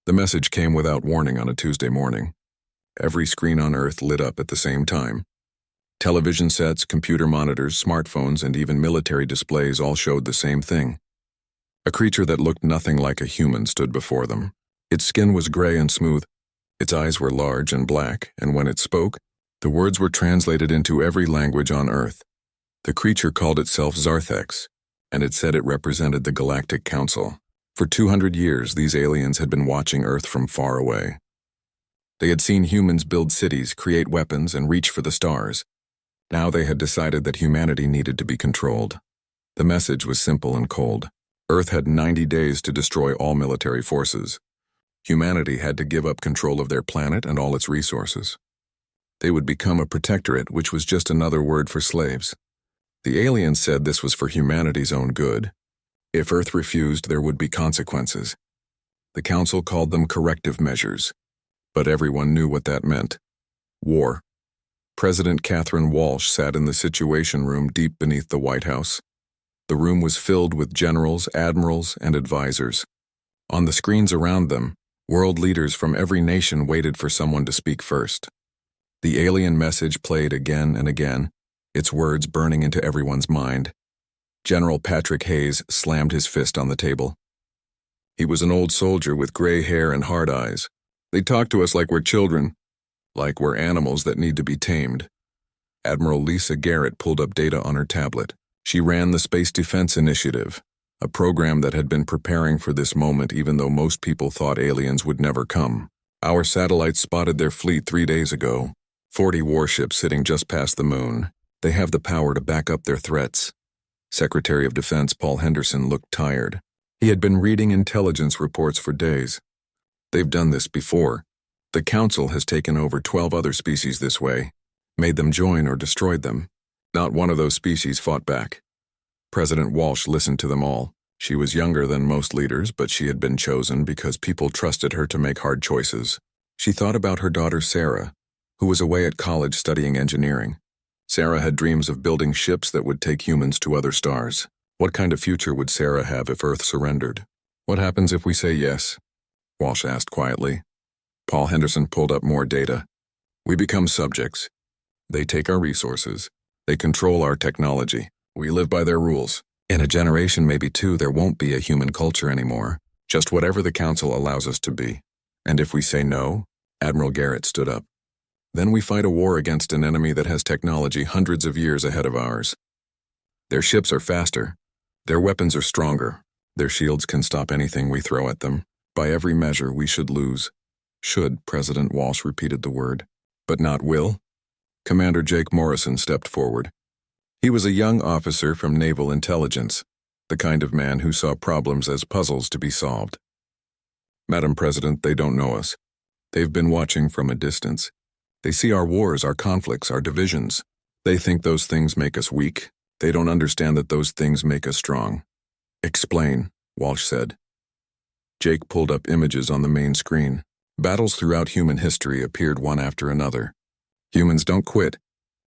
The message came without warning on a Tuesday morning. Every screen on Earth lit up at the same time. Television sets, computer monitors, smartphones, and even military displays all showed the same thing. A creature that looked nothing like a human stood before them. Its skin was gray and smooth. Its eyes were large and black, and when it spoke, the words were translated into every language on Earth. The creature called itself Zarthex, and it said it represented the Galactic Council. For 200 years, these aliens had been watching Earth from far away. They had seen humans build cities, create weapons, and reach for the stars. Now they had decided that humanity needed to be controlled. The message was simple and cold. Earth had 90 days to destroy all military forces. Humanity had to give up control of their planet and all its resources. They would become a protectorate, which was just another word for slaves. The aliens said this was for humanity's own good. If Earth refused, there would be consequences. The Council called them corrective measures, but everyone knew what that meant. War. President Catherine Walsh sat in the Situation Room deep beneath the White House. The room was filled with generals, admirals, and advisors. On the screens around them, world leaders from every nation waited for someone to speak first. The alien message played again and again, its words burning into everyone's mind. General Patrick Hayes slammed his fist on the table. He was an old soldier with gray hair and hard eyes. They talk to us like we're children, like we're animals that need to be tamed. Admiral Lisa Garrett pulled up data on her tablet. She ran the Space Defense Initiative, a program that had been preparing for this moment even though most people thought aliens would never come. Our satellites spotted their fleet 3 days ago, 40 warships sitting just past the moon. They have the power to back up their threats. Secretary of Defense Paul Henderson looked tired. He had been reading intelligence reports for days. They've done this before. The Council has taken over 12 other species this way, made them join or destroyed them. Not one of those species fought back. President Walsh listened to them all. She was younger than most leaders, but she had been chosen because people trusted her to make hard choices. She thought about her daughter Sarah, who was away at college studying engineering. Sarah had dreams of building ships that would take humans to other stars. What kind of future would Sarah have if Earth surrendered? What happens if we say yes? Walsh asked quietly. Paul Henderson pulled up more data. We become subjects. They take our resources. They control our technology. We live by their rules. In a generation, maybe two, there won't be a human culture anymore. Just whatever the Council allows us to be. And if we say no, Admiral Garrett stood up. Then we fight a war against an enemy that has technology hundreds of years ahead of ours. Their ships are faster. Their weapons are stronger. Their shields can stop anything we throw at them. By every measure, we should lose. Should, President Walsh repeated the word. But not will? Commander Jake Morrison stepped forward. He was a young officer from Naval Intelligence, the kind of man who saw problems as puzzles to be solved. Madam President, they don't know us. They've been watching from a distance. They see our wars, our conflicts, our divisions. They think those things make us weak. They don't understand that those things make us strong. Explain, Walsh said. Jake pulled up images on the main screen. Battles throughout human history appeared one after another. Humans don't quit.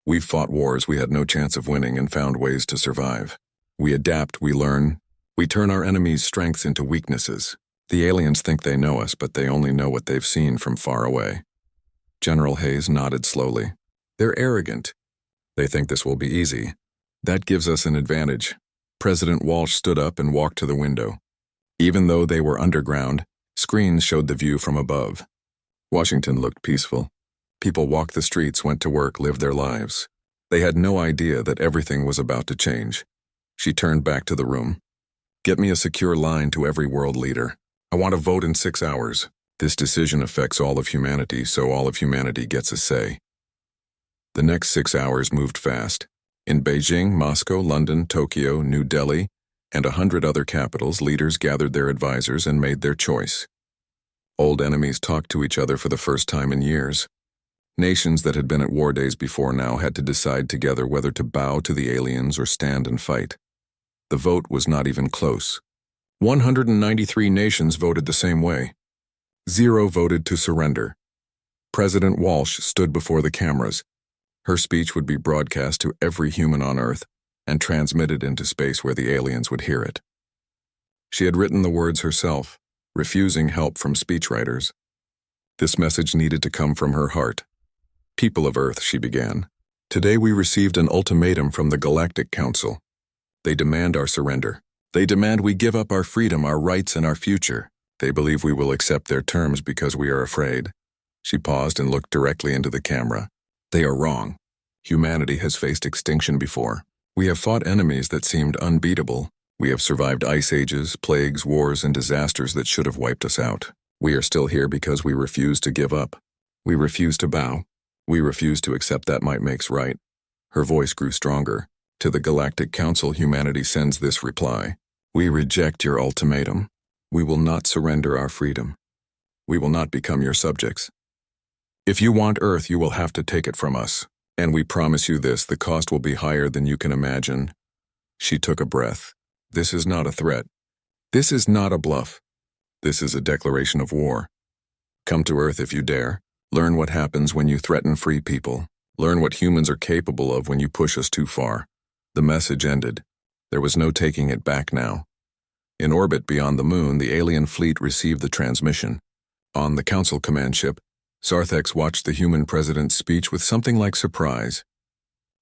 We've fought wars we had no chance of winning and found ways to survive. We adapt, we learn. We turn our enemies' strengths into weaknesses. The aliens think they know us, but they only know what they've seen from far away. General Hayes nodded slowly. They're arrogant. They think this will be easy. That gives us an advantage. President Walsh stood up and walked to the window. Even though they were underground, screens showed the view from above. Washington looked peaceful. People walked the streets, went to work, lived their lives. They had no idea that everything was about to change. She turned back to the room. Get me a secure line to every world leader. I want to vote in 6 hours. This decision affects all of humanity, so all of humanity gets a say. The next 6 hours moved fast. In Beijing, Moscow, London, Tokyo, New Delhi, and 100 other capitals, leaders gathered their advisors and made their choice. Old enemies talked to each other for the first time in years. Nations that had been at war days before now had to decide together whether to bow to the aliens or stand and fight. The vote was not even close. 193 nations voted the same way. 0 voted to surrender. President Walsh stood before the cameras. Her speech would be broadcast to every human on Earth and transmitted into space where the aliens would hear it. She had written the words herself, refusing help from speechwriters. This message needed to come from her heart. People of Earth, she began. Today we received an ultimatum from the Galactic Council. They demand our surrender. They demand we give up our freedom, our rights, and our future. They believe we will accept their terms because we are afraid. She paused and looked directly into the camera. They are wrong. Humanity has faced extinction before. We have fought enemies that seemed unbeatable. We have survived ice ages, plagues, wars, and disasters that should have wiped us out. We are still here because we refuse to give up. We refuse to bow. We refuse to accept that might makes right. Her voice grew stronger. To the Galactic Council, humanity sends this reply. We reject your ultimatum. We will not surrender our freedom. We will not become your subjects. If you want Earth, you will have to take it from us. And we promise you this, the cost will be higher than you can imagine. She took a breath. This is not a threat. This is not a bluff. This is a declaration of war. Come to Earth if you dare. Learn what happens when you threaten free people. Learn what humans are capable of when you push us too far. The message ended. There was no taking it back now. In orbit beyond the moon, the alien fleet received the transmission. On the Council command ship, Sarthex watched the human president's speech with something like surprise.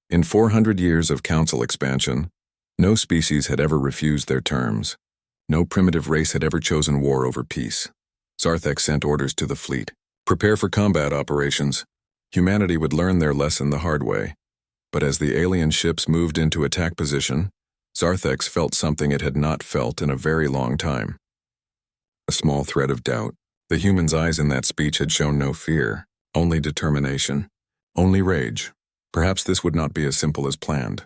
In 400 years of Council expansion, no species had ever refused their terms. No primitive race had ever chosen war over peace. Sarthex sent orders to the fleet. Prepare for combat operations. Humanity would learn their lesson the hard way. But as the alien ships moved into attack position, Sarthex felt something it had not felt in a very long time. A small thread of doubt. The human's eyes in that speech had shown no fear, only determination, only rage. Perhaps this would not be as simple as planned.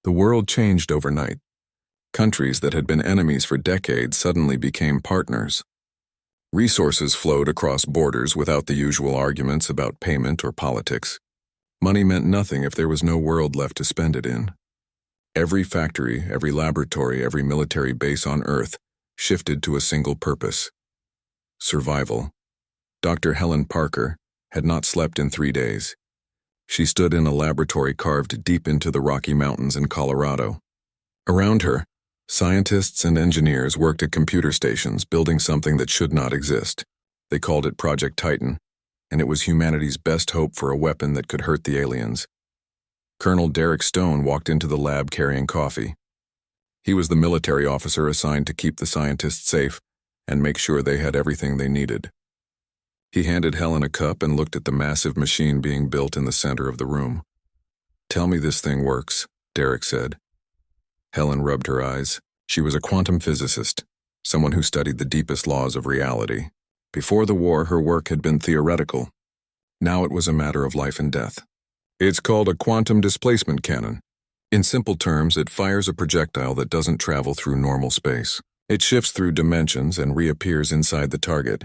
The world changed overnight. Countries that had been enemies for decades suddenly became partners. Resources flowed across borders without the usual arguments about payment or politics. Money meant nothing if there was no world left to spend it in. Every factory, every laboratory, every military base on Earth shifted to a single purpose: survival. Dr. Helen Parker had not slept in 3 days. She stood in a laboratory carved deep into the Rocky Mountains in Colorado. Around her, scientists and engineers worked at computer stations building something that should not exist. They called it Project Titan, and it was humanity's best hope for a weapon that could hurt the aliens. Colonel Derek Stone walked into the lab carrying coffee. He was the military officer assigned to keep the scientists safe and make sure they had everything they needed. He handed Helen a cup and looked at the massive machine being built in the center of the room. "Tell me this thing works," Derek said. Helen rubbed her eyes. She was a quantum physicist, someone who studied the deepest laws of reality. Before the war, her work had been theoretical. Now it was a matter of life and death. It's called a quantum displacement cannon. In simple terms, it fires a projectile that doesn't travel through normal space. It shifts through dimensions and reappears inside the target.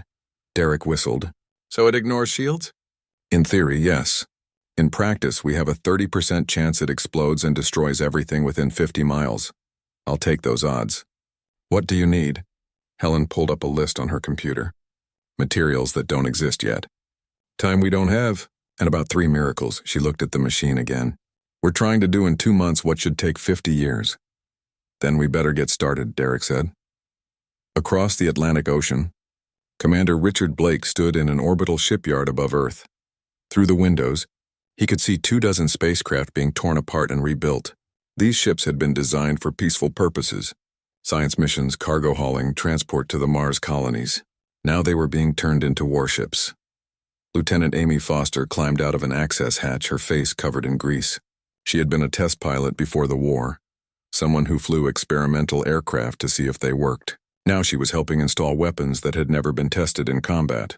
Derek whistled. "So it ignores shields?" "In theory, yes. In practice, we have a 30% chance it explodes and destroys everything within 50 miles. I'll take those odds." "What do you need?" Helen pulled up a list on her computer. "Materials that don't exist yet. Time we don't have, and about 3 miracles." She looked at the machine again. "We're trying to do in 2 months what should take 50 years. "Then we better get started," Derek said. Across the Atlantic Ocean, Commander Richard Blake stood in an orbital shipyard above Earth. Through the windows, he could see 24 spacecraft being torn apart and rebuilt. These ships had been designed for peaceful purposes: science missions, cargo hauling, transport to the Mars colonies. Now they were being turned into warships. Lieutenant Amy Foster climbed out of an access hatch, her face covered in grease. She had been a test pilot before the war, someone who flew experimental aircraft to see if they worked. Now she was helping install weapons that had never been tested in combat.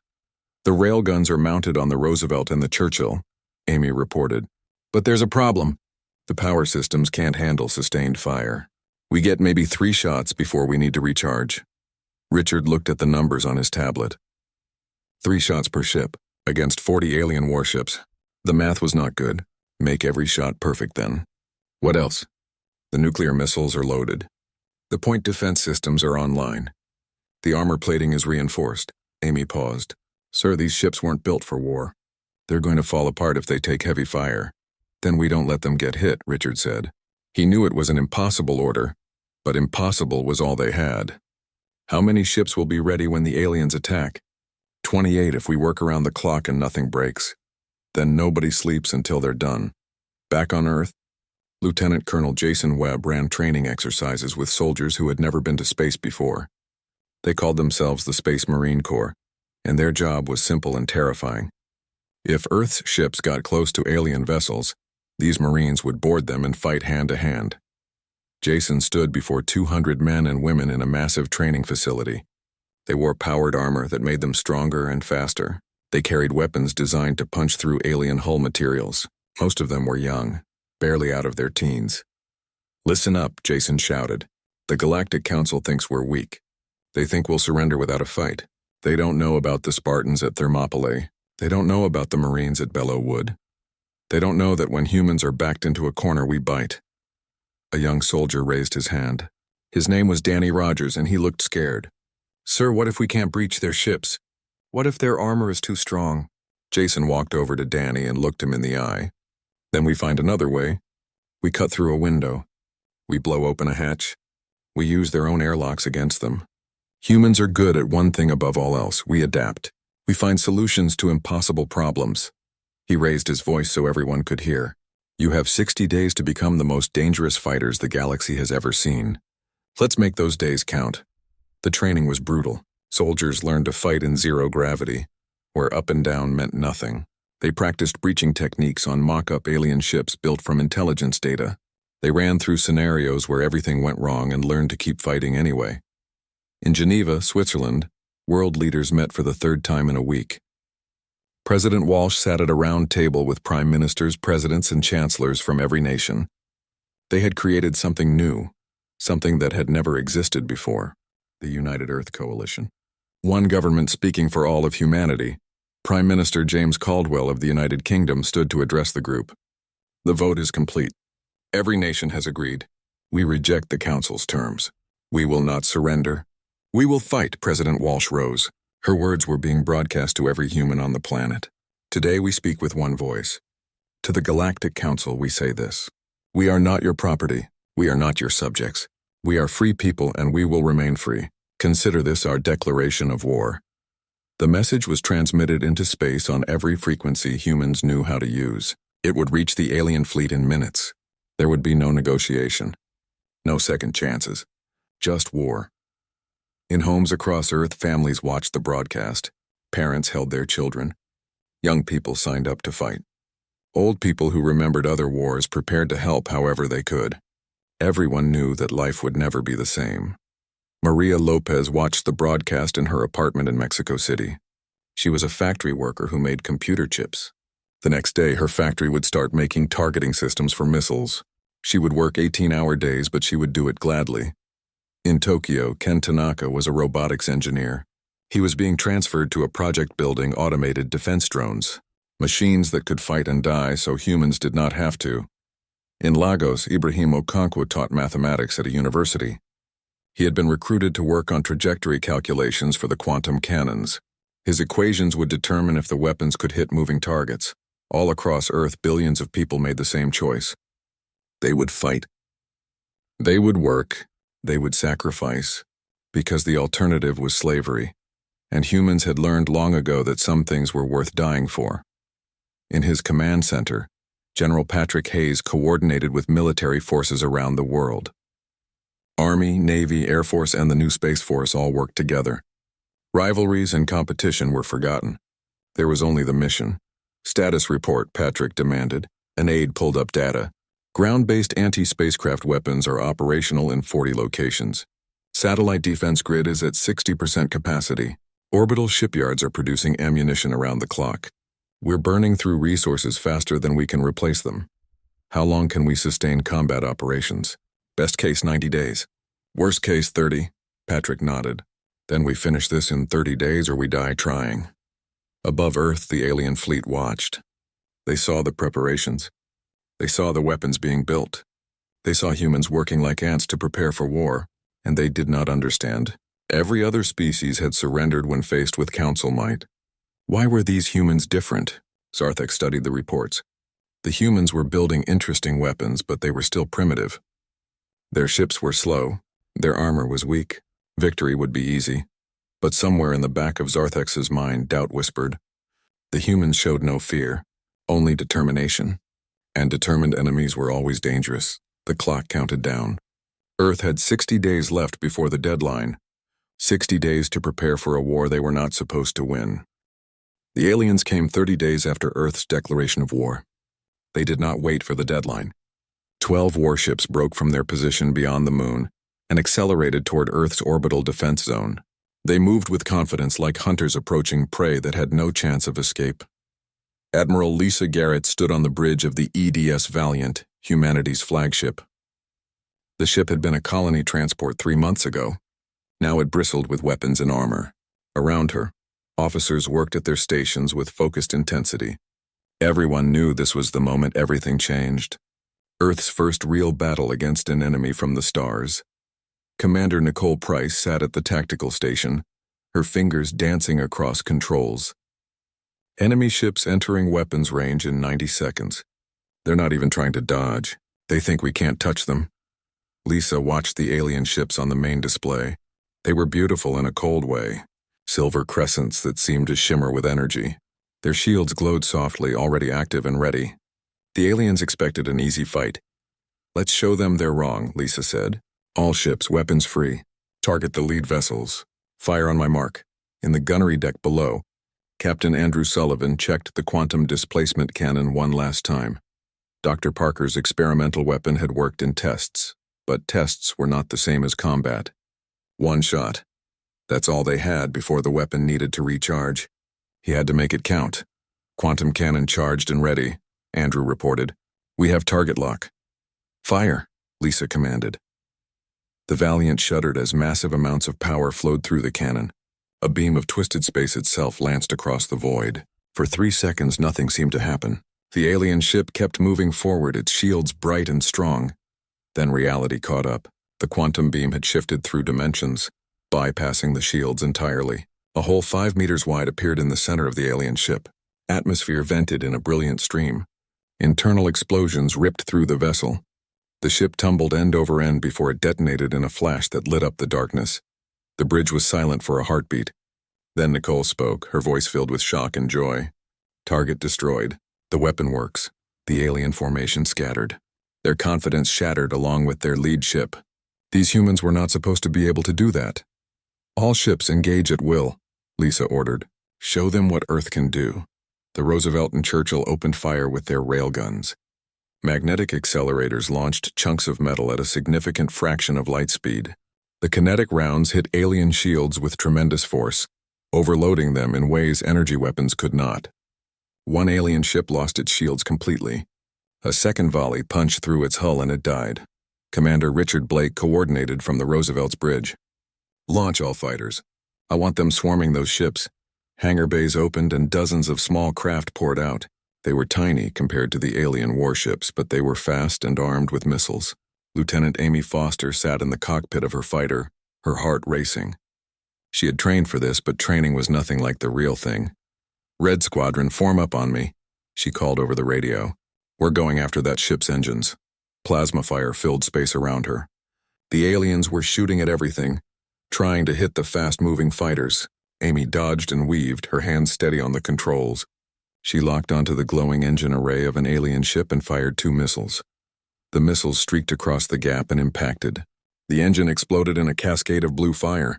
"The railguns are mounted on the Roosevelt and the Churchill," Amy reported. "But there's a problem. The power systems can't handle sustained fire. We get maybe 3 shots before we need to recharge." Richard looked at the numbers on his tablet. 3 shots per ship, against 40 alien warships. The math was not good. Make every shot perfect then. "What else?" "The nuclear missiles are loaded. The point defense systems are online. The armor plating is reinforced." Amy paused. "Sir, these ships weren't built for war. They're going to fall apart if they take heavy fire." "Then we don't let them get hit," Richard said. He knew it was an impossible order, but impossible was all they had. How many ships will be ready when the aliens attack? 28 if we work around the clock and nothing breaks. Then nobody sleeps until they're done. Back on Earth, Lieutenant Colonel Jason Webb ran training exercises with soldiers who had never been to space before. They called themselves the Space Marine Corps, and their job was simple and terrifying. If Earth's ships got close to alien vessels, these Marines would board them and fight hand-to-hand. Jason stood before 200 men and women in a massive training facility. They wore powered armor that made them stronger and faster. They carried weapons designed to punch through alien hull materials. Most of them were young, barely out of their teens. "Listen up," Jason shouted. "The Galactic Council thinks we're weak. They think we'll surrender without a fight. They don't know about the Spartans at Thermopylae. They don't know about the Marines at Bellow Wood. They don't know that when humans are backed into a corner, we bite." A young soldier raised his hand. His name was Danny Rogers, and he looked scared. "Sir, what if we can't breach their ships? What if their armor is too strong?" Jason walked over to Danny and looked him in the eye. "Then we find another way. We cut through a window. We blow open a hatch. We use their own airlocks against them. Humans are good at one thing above all else: we adapt. We find solutions to impossible problems." He raised his voice so everyone could hear. "You have 60 days to become the most dangerous fighters the galaxy has ever seen. Let's make those days count." The training was brutal. Soldiers learned to fight in zero gravity, where up and down meant nothing. They practiced breaching techniques on mock-up alien ships built from intelligence data. They ran through scenarios where everything went wrong and learned to keep fighting anyway. In Geneva, Switzerland, world leaders met for the third time in a week. President Walsh sat at a round table with prime ministers, presidents, and chancellors from every nation. They had created something new, something that had never existed before: the United Earth Coalition. One government speaking for all of humanity. Prime Minister James Caldwell of the United Kingdom stood to address the group. "The vote is complete. Every nation has agreed. We reject the Council's terms. We will not surrender. We will fight." President Walsh rose. Her words were being broadcast to every human on the planet. "Today we speak with one voice. To the Galactic Council we say this: we are not your property. We are not your subjects. We are free people, and we will remain free. Consider this our declaration of war." The message was transmitted into space on every frequency humans knew how to use. It would reach the alien fleet in minutes. There would be no negotiation, no second chances, just war. In homes across Earth, families watched the broadcast. Parents held their children. Young people signed up to fight. Old people who remembered other wars prepared to help however they could. Everyone knew that life would never be the same. Maria Lopez watched the broadcast in her apartment in Mexico City. She was a factory worker who made computer chips. The next day, her factory would start making targeting systems for missiles. She would work 18-hour days, but she would do it gladly. In Tokyo, Ken Tanaka was a robotics engineer. He was being transferred to a project building automated defense drones, machines that could fight and die so humans did not have to. In Lagos, Ibrahim Okonkwo taught mathematics at a university. He had been recruited to work on trajectory calculations for the quantum cannons. His equations would determine if the weapons could hit moving targets. All across Earth, billions of people made the same choice. They would fight. They would work. They would sacrifice, because the alternative was slavery, and humans had learned long ago that some things were worth dying for. In his command center, General Patrick Hayes coordinated with military forces around the world. Army, Navy, Air Force, and the new Space Force all worked together. Rivalries and competition were forgotten. There was only the mission. "Status report," Patrick demanded. An aide pulled up data. "Ground-based anti-spacecraft weapons are operational in 40 locations. Satellite defense grid is at 60% capacity. Orbital shipyards are producing ammunition around the clock. We're burning through resources faster than we can replace them. How long can we sustain combat operations? Best case 90 days. Worst case 30, Patrick nodded. Then we finish this in 30 days or we die trying. Above Earth, the alien fleet watched. They saw the preparations. They saw the weapons being built. They saw humans working like ants to prepare for war, and they did not understand. Every other species had surrendered when faced with council might. Why were these humans different? Sarthak studied the reports. The humans were building interesting weapons, but they were still primitive. Their ships were slow. Their armor was weak. Victory would be easy, but somewhere in the back of Zarthex's mind, doubt whispered. The humans showed no fear, only determination. And determined enemies were always dangerous. The clock counted down. Earth had 60 days left before the deadline. 60 days to prepare for a war they were not supposed to win. The aliens came 30 days after Earth's declaration of war. They did not wait for the deadline. 12 warships broke from their position beyond the moon and accelerated toward Earth's orbital defense zone. They moved with confidence like hunters approaching prey that had no chance of escape. Admiral Lisa Garrett stood on the bridge of the EDS Valiant, humanity's flagship. The ship had been a colony transport 3 months ago. Now it bristled with weapons and armor. Around her, officers worked at their stations with focused intensity. Everyone knew this was the moment everything changed. Earth's first real battle against an enemy from the stars. Commander Nicole Price sat at the tactical station, her fingers dancing across controls. Enemy ships entering weapons range in 90 seconds. They're not even trying to dodge. They think we can't touch them. Lisa watched the alien ships on the main display. They were beautiful in a cold way, silver crescents that seemed to shimmer with energy. Their shields glowed softly, already active and ready. The aliens expected an easy fight. Let's show them they're wrong, Lisa said. All ships, weapons free. Target the lead vessels. Fire on my mark. In the gunnery deck below, Captain Andrew Sullivan checked the quantum displacement cannon one last time. Dr. Parker's experimental weapon had worked in tests, but tests were not the same as combat. One shot. That's all they had before the weapon needed to recharge. He had to make it count. Quantum cannon charged and ready, Andrew reported. We have target lock. Fire, Lisa commanded. The Valiant shuddered as massive amounts of power flowed through the cannon. A beam of twisted space itself lanced across the void. For 3 seconds, nothing seemed to happen. The alien ship kept moving forward, its shields bright and strong. Then reality caught up. The quantum beam had shifted through dimensions, bypassing the shields entirely. A hole 5 meters wide appeared in the center of the alien ship. Atmosphere vented in a brilliant stream. Internal explosions ripped through the vessel. The ship tumbled end over end before it detonated in a flash that lit up the darkness. The bridge was silent for a heartbeat. Then Nicole spoke, her voice filled with shock and joy. Target destroyed. The weapon works. The alien formation scattered. Their confidence shattered along with their lead ship. These humans were not supposed to be able to do that. All ships engage at will, Lisa ordered. Show them what Earth can do. The Roosevelt and Churchill opened fire with their railguns. Magnetic accelerators launched chunks of metal at a significant fraction of light speed. The kinetic rounds hit alien shields with tremendous force, overloading them in ways energy weapons could not. One alien ship lost its shields completely. A second volley punched through its hull and it died. Commander Richard Blake coordinated from the Roosevelt's bridge. Launch all fighters. I want them swarming those ships. Hangar bays opened and dozens of small craft poured out. They were tiny compared to the alien warships, but they were fast and armed with missiles. Lieutenant Amy Foster sat in the cockpit of her fighter, her heart racing. She had trained for this, but training was nothing like the real thing. Red Squadron, form up on me, she called over the radio. We're going after that ship's engines. Plasma fire filled space around her. The aliens were shooting at everything, trying to hit the fast-moving fighters. Amy dodged and weaved, her hands steady on the controls. She locked onto the glowing engine array of an alien ship and fired 2 missiles. The missiles streaked across the gap and impacted. The engine exploded in a cascade of blue fire.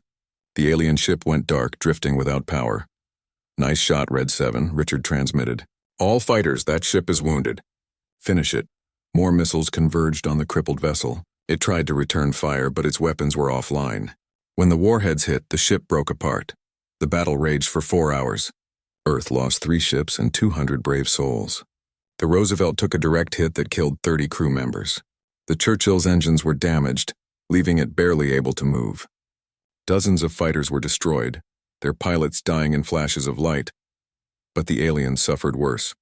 The alien ship went dark, drifting without power. Nice shot, Red 7, Richard transmitted. All fighters, that ship is wounded. Finish it. More missiles converged on the crippled vessel. It tried to return fire, but its weapons were offline. When the warheads hit, the ship broke apart. The battle raged for 4 hours. Earth lost 3 ships and 200 brave souls. The Roosevelt took a direct hit that killed 30 crew members. The Churchill's engines were damaged, leaving it barely able to move. Dozens of fighters were destroyed, their pilots dying in flashes of light. But the aliens suffered worse.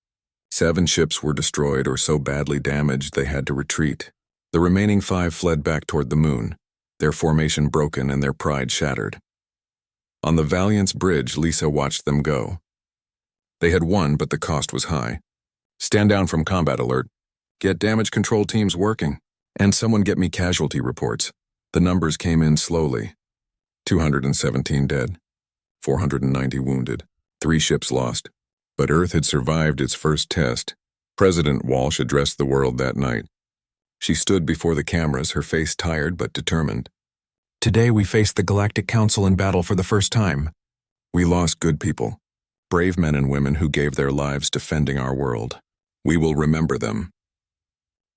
7 ships were destroyed or so badly damaged they had to retreat. The remaining 5 fled back toward the moon, their formation broken and their pride shattered. On the Valiant's bridge, Lisa watched them go. They had won, but the cost was high. Stand down from combat alert. Get damage control teams working. And someone get me casualty reports. The numbers came in slowly. 217 dead, 490 wounded, 3 ships lost. But Earth had survived its first test. President Walsh addressed the world that night. She stood before the cameras, her face tired but determined. Today we face the Galactic Council in battle for the first time. We lost good people, brave men and women who gave their lives defending our world. We will remember them.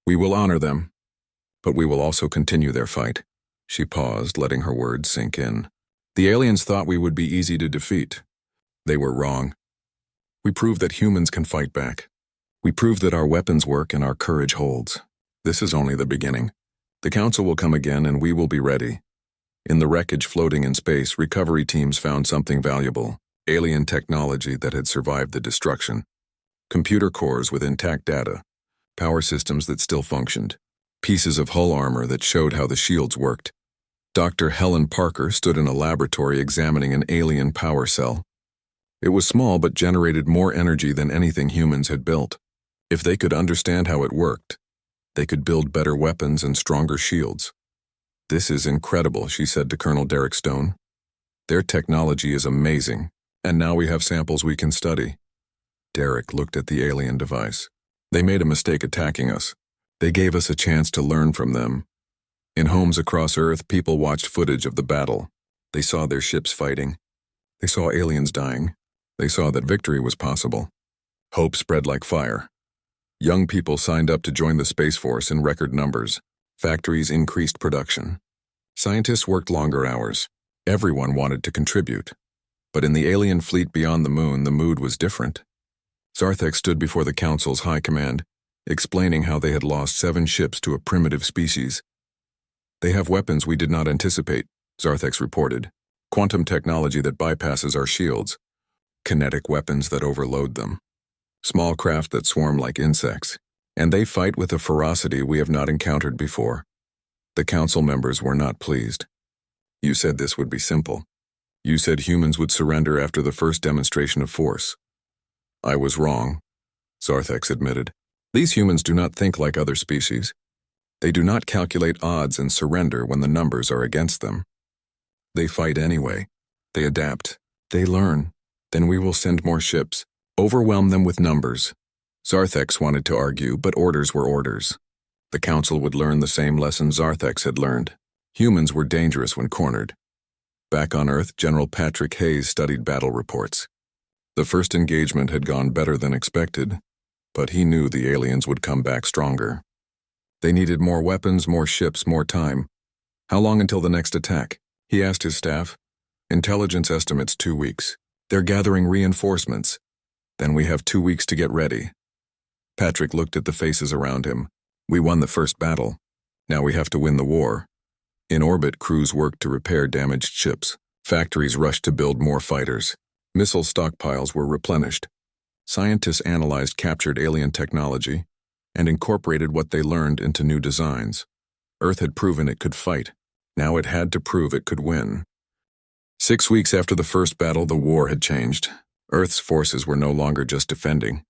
We will honor them, but we will also continue their fight. She paused, letting her words sink in. The aliens thought we would be easy to defeat. They were wrong. We proved that humans can fight back. We proved that our weapons work and our courage holds. This is only the beginning. The Council will come again and we will be ready. In the wreckage floating in space, recovery teams found something valuable: alien technology that had survived the destruction. Computer cores with intact data, power systems that still functioned, pieces of hull armor that showed how the shields worked. Dr. Helen Parker stood in a laboratory examining an alien power cell. It was small but generated more energy than anything humans had built. If they could understand how it worked, they could build better weapons and stronger shields. "This is incredible," she said to Colonel Derek Stone. "Their technology is amazing, and now we have samples we can study." Derek looked at the alien device. "They made a mistake attacking us. They gave us a chance to learn from them." In homes across Earth, people watched footage of the battle. They saw their ships fighting. They saw aliens dying. They saw that victory was possible. Hope spread like fire. Young people signed up to join the Space Force in record numbers. Factories increased production. Scientists worked longer hours. Everyone wanted to contribute. But in the alien fleet beyond the moon, the mood was different. Zarthek stood before the Council's high command, explaining how they had lost 7 ships to a primitive species. "They have weapons we did not anticipate," Zarthek reported. "Quantum technology that bypasses our shields. Kinetic weapons that overload them. Small craft that swarm like insects. And they fight with a ferocity we have not encountered before." The Council members were not pleased. "You said this would be simple. You said humans would surrender after the first demonstration of force." "I was wrong," Zarthek admitted. "These humans do not think like other species. They do not calculate odds and surrender when the numbers are against them. They fight anyway. They adapt. They learn. Then we will send more ships. Overwhelm them with numbers." Zarthek wanted to argue, but orders were orders. The Council would learn the same lesson Zarthek had learned. Humans were dangerous when cornered. Back on Earth, General Patrick Hayes studied battle reports. The first engagement had gone better than expected, but he knew the aliens would come back stronger. They needed more weapons, more ships, more time. "How long until the next attack?" he asked his staff. "Intelligence estimates 2 weeks. They're gathering reinforcements. Then we have 2 weeks to get ready." Patrick looked at the faces around him. "We won the first battle. Now we have to win the war." In orbit, crews worked to repair damaged ships. Factories rushed to build more fighters. Missile stockpiles were replenished. Scientists analyzed captured alien technology and incorporated what they learned into new designs. Earth had proven it could fight. Now it had to prove it could win. 6 weeks after the first battle, the war had changed. Earth's forces were no longer just defending.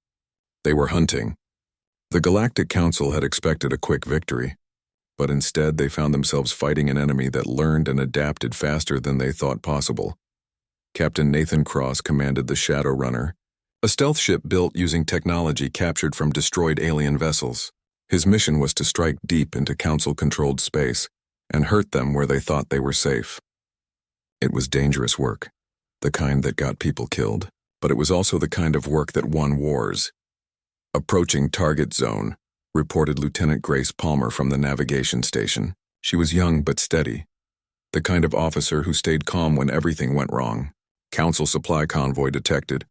They were hunting. The Galactic Council had expected a quick victory, but instead they found themselves fighting an enemy that learned and adapted faster than they thought possible. Captain Nathan Cross commanded the Shadow Runner, a stealth ship built using technology captured from destroyed alien vessels. His mission was to strike deep into Council-controlled space and hurt them where they thought they were safe. It was dangerous work, the kind that got people killed, but it was also the kind of work that won wars. "Approaching target zone," reported Lieutenant Grace Palmer from the navigation station. She was young but steady, the kind of officer who stayed calm when everything went wrong. Council supply convoy detected.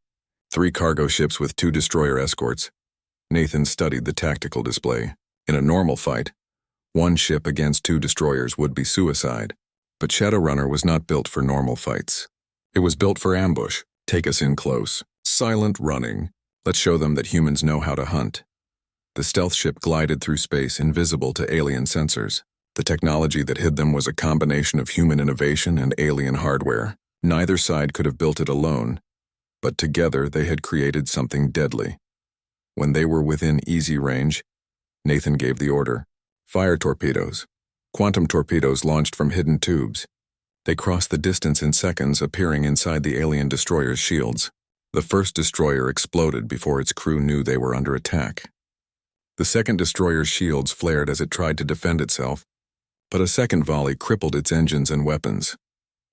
3 cargo ships with 2 destroyer escorts. Nathan studied the tactical display. In a normal fight, 1 ship against 2 destroyers would be suicide. But Shadowrunner was not built for normal fights. It was built for ambush. Take us in close. Silent running. Let's show them that humans know how to hunt. The stealth ship glided through space, invisible to alien sensors. The technology that hid them was a combination of human innovation and alien hardware. Neither side could have built it alone, but together they had created something deadly. When they were within easy range, Nathan gave the order. Fire torpedoes. Quantum torpedoes launched from hidden tubes. They crossed the distance in seconds, appearing inside the alien destroyer's shields. The first destroyer exploded before its crew knew they were under attack. The second destroyer's shields flared as it tried to defend itself, but a second volley crippled its engines and weapons.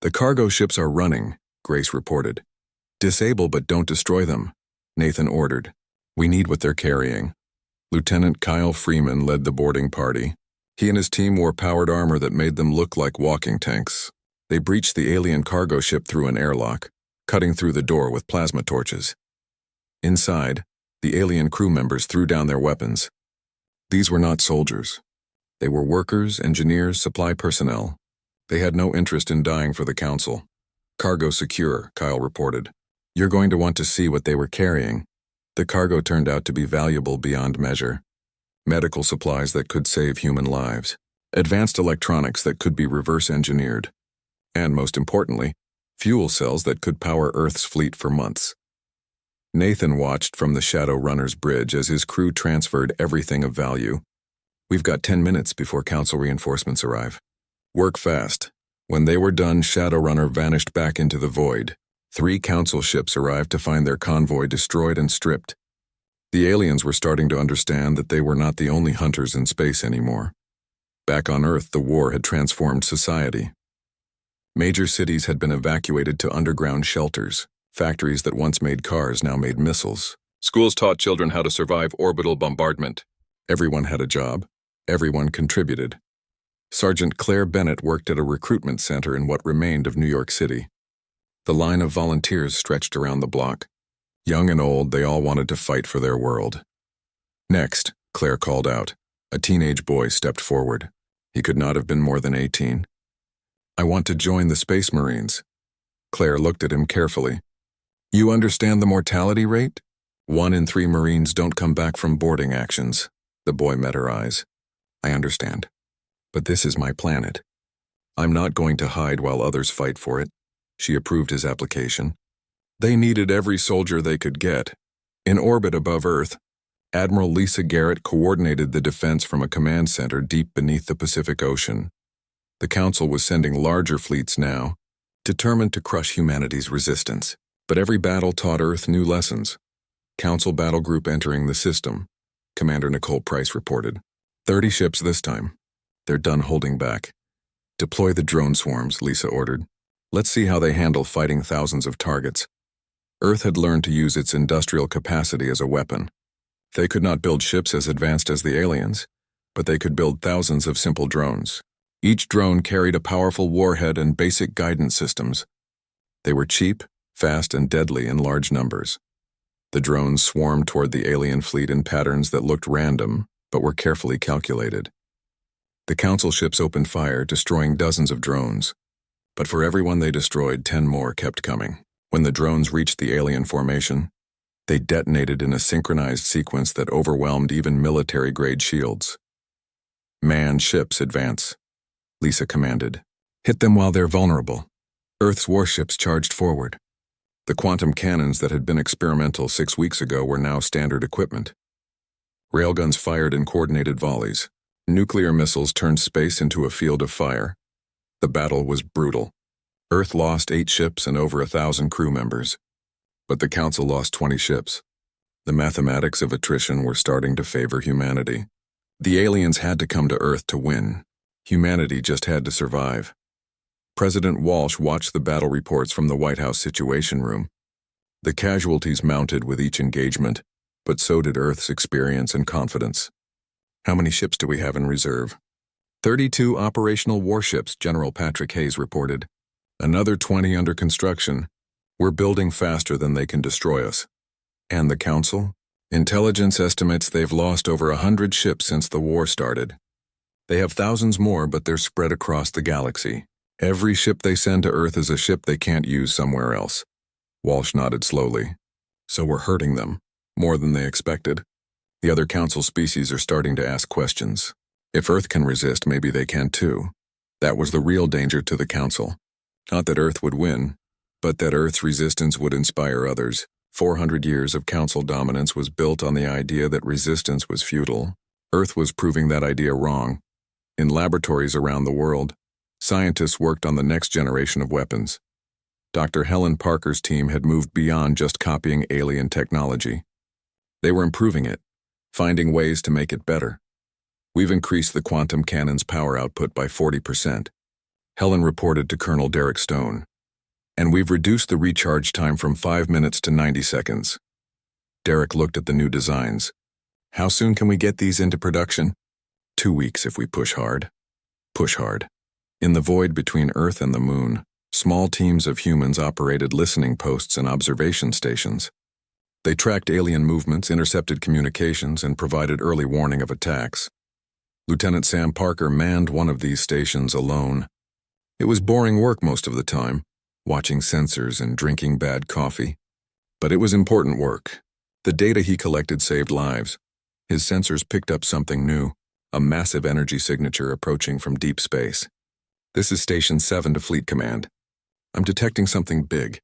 "The cargo ships are running," Grace reported. "Disable but don't destroy them," Nathan ordered. "We need what they're carrying." Lieutenant Kyle Freeman led the boarding party. He and his team wore powered armor that made them look like walking tanks. They breached the alien cargo ship through an airlock, cutting through the door with plasma torches. Inside, the alien crew members threw down their weapons. These were not soldiers. They were workers, engineers, supply personnel. They had no interest in dying for the Council. "Cargo secure," Kyle reported. "You're going to want to see what they were carrying." The cargo turned out to be valuable beyond measure. Medical supplies that could save human lives, advanced electronics that could be reverse-engineered, and most importantly, fuel cells that could power Earth's fleet for months. Nathan watched from the Shadow Runner's bridge as his crew transferred everything of value. "We've got 10 minutes before Council reinforcements arrive. Work fast." When they were done, Shadowrunner vanished back into the void. 3 Council ships arrived to find their convoy destroyed and stripped. The aliens were starting to understand that they were not the only hunters in space anymore. Back on Earth, the war had transformed society. Major cities had been evacuated to underground shelters. Factories that once made cars now made missiles. Schools taught children how to survive orbital bombardment. Everyone had a job. Everyone contributed. Sergeant Claire Bennett worked at a recruitment center in what remained of New York City. The line of volunteers stretched around the block. Young and old, they all wanted to fight for their world. "Next," Claire called out. A teenage boy stepped forward. He could not have been more than 18. "I want to join the Space Marines." Claire looked at him carefully. "You understand the mortality rate? 1 in 3 Marines don't come back from boarding actions." The boy met her eyes. "I understand. But this is my planet. I'm not going to hide while others fight for it." She approved his application. They needed every soldier they could get. In orbit above Earth, Admiral Lisa Garrett coordinated the defense from a command center deep beneath the Pacific Ocean. The Council was sending larger fleets now, determined to crush humanity's resistance. But every battle taught Earth new lessons. Council battle group entering the system, Commander Nicole Price reported. 30 ships this time. They're done holding back. "Deploy the drone swarms," Lisa ordered. "Let's see how they handle fighting thousands of targets." Earth had learned to use its industrial capacity as a weapon. They could not build ships as advanced as the aliens, but they could build thousands of simple drones. Each drone carried a powerful warhead and basic guidance systems. They were cheap, fast, and deadly in large numbers. The drones swarmed toward the alien fleet in patterns that looked random, but were carefully calculated. The Council ships opened fire, destroying dozens of drones. But for every one they destroyed, 10 more kept coming. When the drones reached the alien formation, they detonated in a synchronized sequence that overwhelmed even military-grade shields. "Manned ships, advance," Lisa commanded. "Hit them while they're vulnerable." Earth's warships charged forward. The quantum cannons that had been experimental 6 weeks ago were now standard equipment. Railguns fired in coordinated volleys. Nuclear missiles turned space into a field of fire. The battle was brutal. Earth lost 8 ships and over 1,000 crew members. But the Council lost 20 ships. The mathematics of attrition were starting to favor humanity. The aliens had to come to Earth to win. Humanity just had to survive. President Walsh watched the battle reports from the White House Situation Room. The casualties mounted with each engagement, but so did Earth's experience and confidence. "How many ships do we have in reserve?" 32 operational warships, General Patrick Hayes reported. "Another 20 under construction. We're building faster than they can destroy us." "And the Council?" "Intelligence estimates they've lost over 100 ships since the war started. They have thousands more, but they're spread across the galaxy. Every ship they send to Earth is a ship they can't use somewhere else." Walsh nodded slowly. "So we're hurting them, more than they expected." The other Council species are starting to ask questions. If Earth can resist, maybe they can too. That was the real danger to the Council. Not that Earth would win, but that Earth's resistance would inspire others. 400 years of Council dominance was built on the idea that resistance was futile. Earth was proving that idea wrong. In laboratories around the world, Scientists worked on the next generation of weapons. Dr. Helen Parker's team had moved beyond just copying alien technology. They were improving it, finding ways to make it better. We've increased the quantum cannon's power output by 40%, Helen reported to Colonel Derek Stone. And we've reduced the recharge time from 5 minutes to 90 seconds. Derek looked at the new designs. How soon can we get these into production? 2 weeks if we push hard. Push hard. In the void between Earth and the Moon, small teams of humans operated listening posts and observation stations. They tracked alien movements, intercepted communications, and provided early warning of attacks. Lieutenant Sam Parker manned one of these stations alone. It was boring work most of the time, watching sensors and drinking bad coffee. But it was important work. The data he collected saved lives. His sensors picked up something new, a massive energy signature approaching from deep space. This is Station 7 to Fleet Command. I'm detecting something big.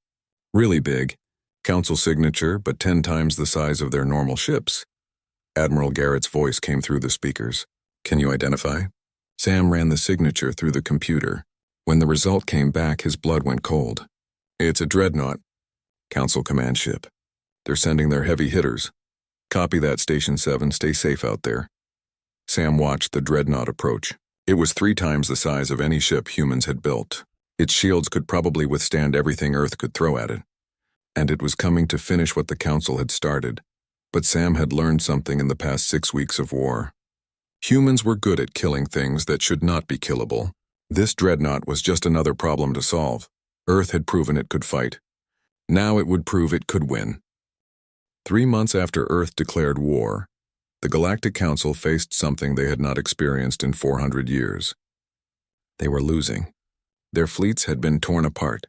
Really big. Council signature, but 10 times the size of their normal ships. Admiral Garrett's voice came through the speakers. Can you identify? Sam ran the signature through the computer. When the result came back, his blood went cold. It's a dreadnought. Council command ship. They're sending their heavy hitters. Copy that, Station 7. Stay safe out there. Sam watched the dreadnought approach. It was 3 times the size of any ship humans had built. Its shields could probably withstand everything Earth could throw at it. And it was coming to finish what the Council had started. But Sam had learned something in the past 6 weeks of war. Humans were good at killing things that should not be killable. This dreadnought was just another problem to solve. Earth had proven it could fight. Now it would prove it could win. 3 months after Earth declared war, the Galactic Council faced something they had not experienced in 400 years. They were losing. Their fleets had been torn apart.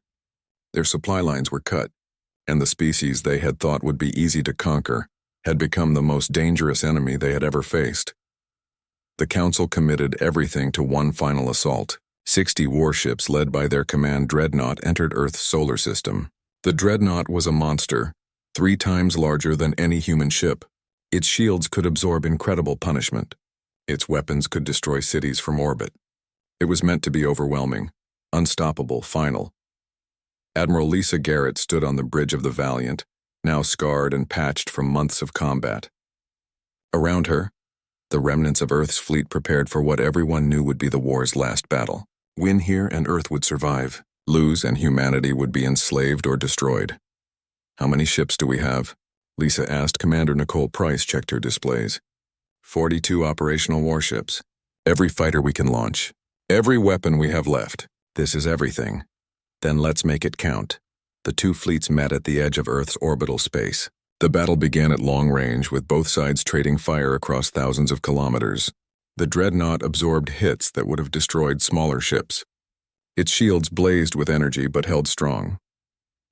Their supply lines were cut, and the species they had thought would be easy to conquer had become the most dangerous enemy they had ever faced. The Council committed everything to one final assault. 60 warships led by their command dreadnought entered Earth's solar system. The dreadnought was a monster, 3 times larger than any human ship. Its shields could absorb incredible punishment. Its weapons could destroy cities from orbit. It was meant to be overwhelming, unstoppable, final. Admiral Lisa Garrett stood on the bridge of the Valiant, now scarred and patched from months of combat. Around her, the remnants of Earth's fleet prepared for what everyone knew would be the war's last battle. Win here and Earth would survive. Lose and humanity would be enslaved or destroyed. How many ships do we have? Lisa asked. Commander Nicole Price checked her displays. 42 operational warships. Every fighter we can launch. Every weapon we have left. This is everything. Then let's make it count. The 2 fleets met at the edge of Earth's orbital space. The battle began at long range, with both sides trading fire across thousands of kilometers. The dreadnought absorbed hits that would have destroyed smaller ships. Its shields blazed with energy but held strong.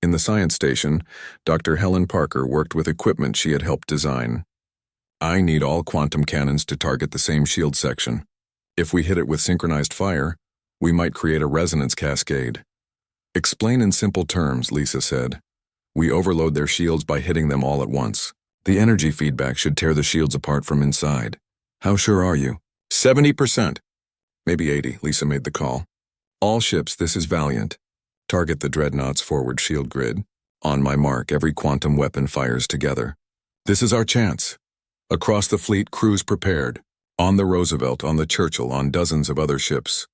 In the science station, Dr. Helen Parker worked with equipment she had helped design. I need all quantum cannons to target the same shield section. If we hit it with synchronized fire, we might create a resonance cascade. Explain in simple terms, Lisa said. We overload their shields by hitting them all at once. The energy feedback should tear the shields apart from inside. How sure are you? 70%. Maybe 80, Lisa made the call. All ships, this is Valiant. Target the dreadnought's forward shield grid. On my mark, every quantum weapon fires together. This is our chance. Across the fleet, crews prepared. On the Roosevelt, on the Churchill, on dozens of other ships.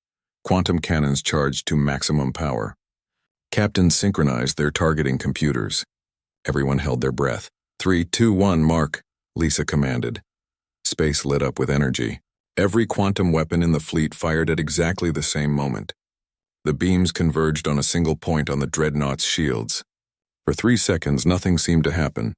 Quantum cannons charged to maximum power. Captains synchronized their targeting computers. Everyone held their breath. 3, 2, 1, mark, Lisa commanded. Space lit up with energy. Every quantum weapon in the fleet fired at exactly the same moment. The beams converged on a single point on the dreadnought's shields. For 3 seconds, nothing seemed to happen.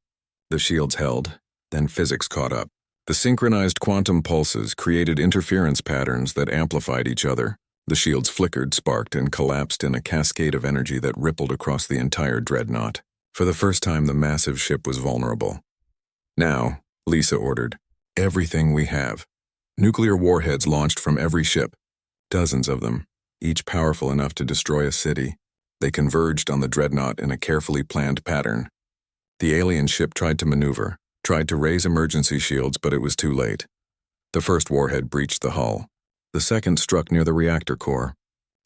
The shields held, then physics caught up. The synchronized quantum pulses created interference patterns that amplified each other. The shields flickered, sparked, and collapsed in a cascade of energy that rippled across the entire dreadnought. For the first time, the massive ship was vulnerable. Now, Lisa ordered, everything we have. Nuclear warheads launched from every ship. Dozens of them, each powerful enough to destroy a city. They converged on the dreadnought in a carefully planned pattern. The alien ship tried to maneuver, tried to raise emergency shields, but it was too late. The first warhead breached the hull. The second struck near the reactor core.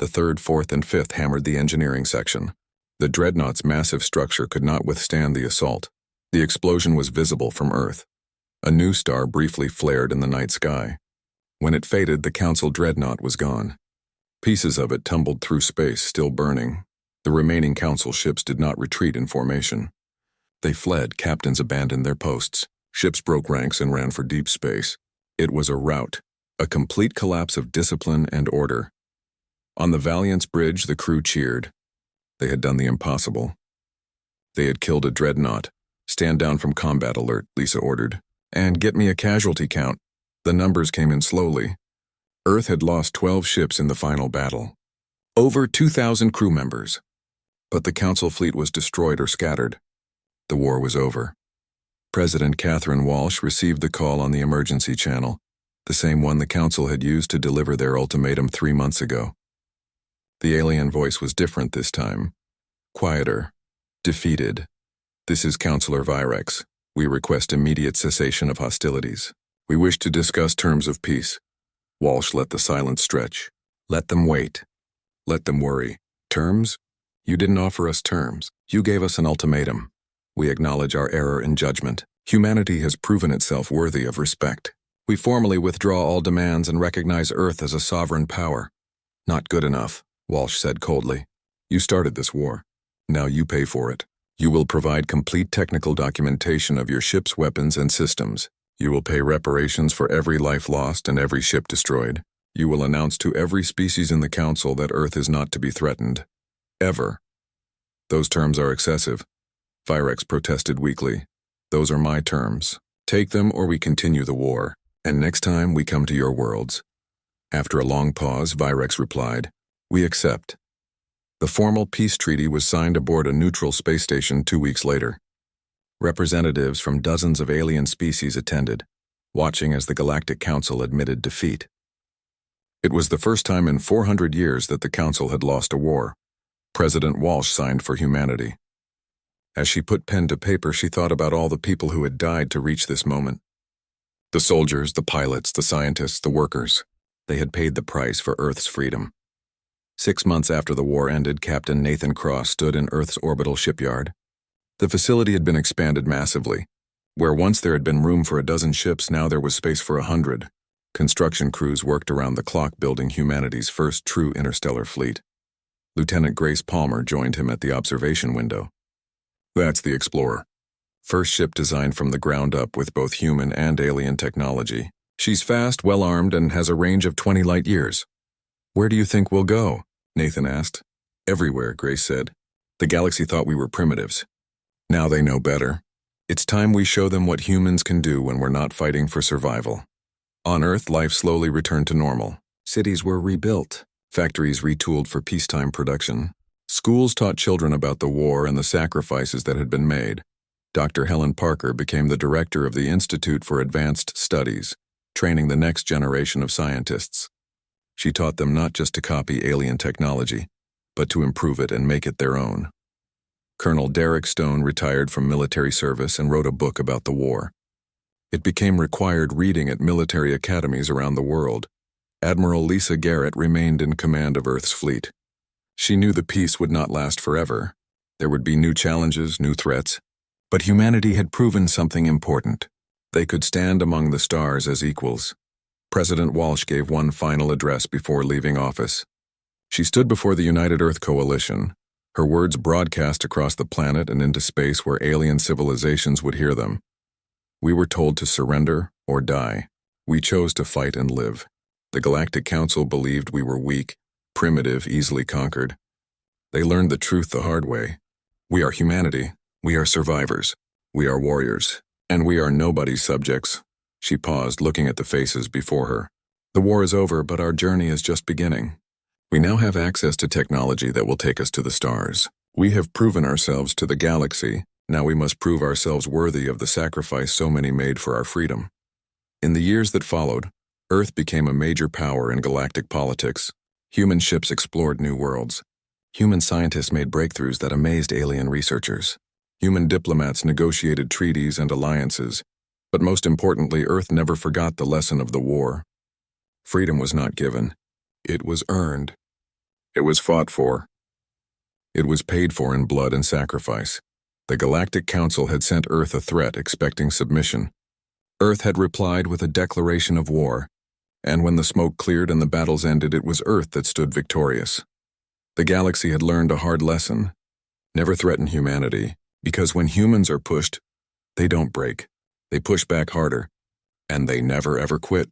The third, fourth, and fifth hammered the engineering section. The dreadnought's massive structure could not withstand the assault. The explosion was visible from Earth. A new star briefly flared in the night sky. When it faded, the Council dreadnought was gone. Pieces of it tumbled through space, still burning. The remaining Council ships did not retreat in formation. They fled, captains abandoned their posts. Ships broke ranks and ran for deep space. It was a rout, a complete collapse of discipline and order. On the Valiant's bridge, the crew cheered. They had done the impossible. They had killed a dreadnought. "Stand down from combat alert," Lisa ordered. "And get me a casualty count." The numbers came in slowly. Earth had lost 12 ships in the final battle. Over 2,000 crew members. But the Council fleet was destroyed or scattered. The war was over. President Catherine Walsh received the call on the emergency channel, the same one the Council had used to deliver their ultimatum 3 months ago. The alien voice was different this time. Quieter. Defeated. "This is Counselor Virex. We request immediate cessation of hostilities. We wish to discuss terms of peace." Walsh let the silence stretch. "Let them wait. Let them worry. Terms? You didn't offer us terms. You gave us an ultimatum. We acknowledge our error in judgment. Humanity has proven itself worthy of respect. We formally withdraw all demands and recognize Earth as a sovereign power." "Not good enough," Walsh said coldly. "You started this war. Now you pay for it. You will provide complete technical documentation of your ship's weapons and systems. You will pay reparations for every life lost and every ship destroyed. You will announce to every species in the Council that Earth is not to be threatened. Ever." "Those terms are excessive," Virex protested weakly. "Those are my terms. Take them or we continue the war, and next time we come to your worlds." After a long pause, Virex replied, "We accept." The formal peace treaty was signed aboard a neutral space station 2 weeks later. Representatives from dozens of alien species attended, watching as the Galactic Council admitted defeat. It was the first time in 400 years that the Council had lost a war. President Walsh signed for humanity. As she put pen to paper, she thought about all the people who had died to reach this moment. The soldiers, the pilots, the scientists, the workers. They had paid the price for Earth's freedom. 6 months after the war ended, Captain Nathan Cross stood in Earth's orbital shipyard. The facility had been expanded massively. Where once there had been room for a dozen ships, now there was space for 100. Construction crews worked around the clock building humanity's first true interstellar fleet. Lieutenant Grace Palmer joined him at the observation window. "That's the Explorer. First ship designed from the ground up with both human and alien technology. She's fast, well-armed, and has a range of 20 light years." "Where do you think we'll go?" Nathan asked. "Everywhere," Grace said. "The galaxy thought we were primitives. Now they know better. It's time we show them what humans can do when we're not fighting for survival." On Earth, life slowly returned to normal. Cities were rebuilt. Factories retooled for peacetime production. Schools taught children about the war and the sacrifices that had been made. Dr. Helen Parker became the director of the Institute for Advanced Studies, training the next generation of scientists. She taught them not just to copy alien technology, but to improve it and make it their own. Colonel Derek Stone retired from military service and wrote a book about the war. It became required reading at military academies around the world. Admiral Lisa Garrett remained in command of Earth's fleet. She knew the peace would not last forever. There would be new challenges, new threats. But humanity had proven something important. They could stand among the stars as equals. President Walsh gave one final address before leaving office. She stood before the United Earth Coalition. Her words broadcast across the planet and into space where alien civilizations would hear them. "We were told to surrender or die. We chose to fight and live. The Galactic Council believed we were weak, primitive, easily conquered. They learned the truth the hard way. We are humanity. We are survivors. We are warriors. And we are nobody's subjects." She paused, looking at the faces before her. "The war is over, but our journey is just beginning. We now have access to technology that will take us to the stars. We have proven ourselves to the galaxy. Now we must prove ourselves worthy of the sacrifice so many made for our freedom." In the years that followed, Earth became a major power in galactic politics. Human ships explored new worlds. Human scientists made breakthroughs that amazed alien researchers. Human diplomats negotiated treaties and alliances. But most importantly, Earth never forgot the lesson of the war. Freedom was not given. It was earned. It was fought for. It was paid for in blood and sacrifice. The Galactic Council had sent Earth a threat expecting submission. Earth had replied with a declaration of war, and when the smoke cleared and the battles ended, it was Earth that stood victorious. The galaxy had learned a hard lesson. Never threaten humanity, because when humans are pushed, they don't break. They push back harder, and they never ever quit.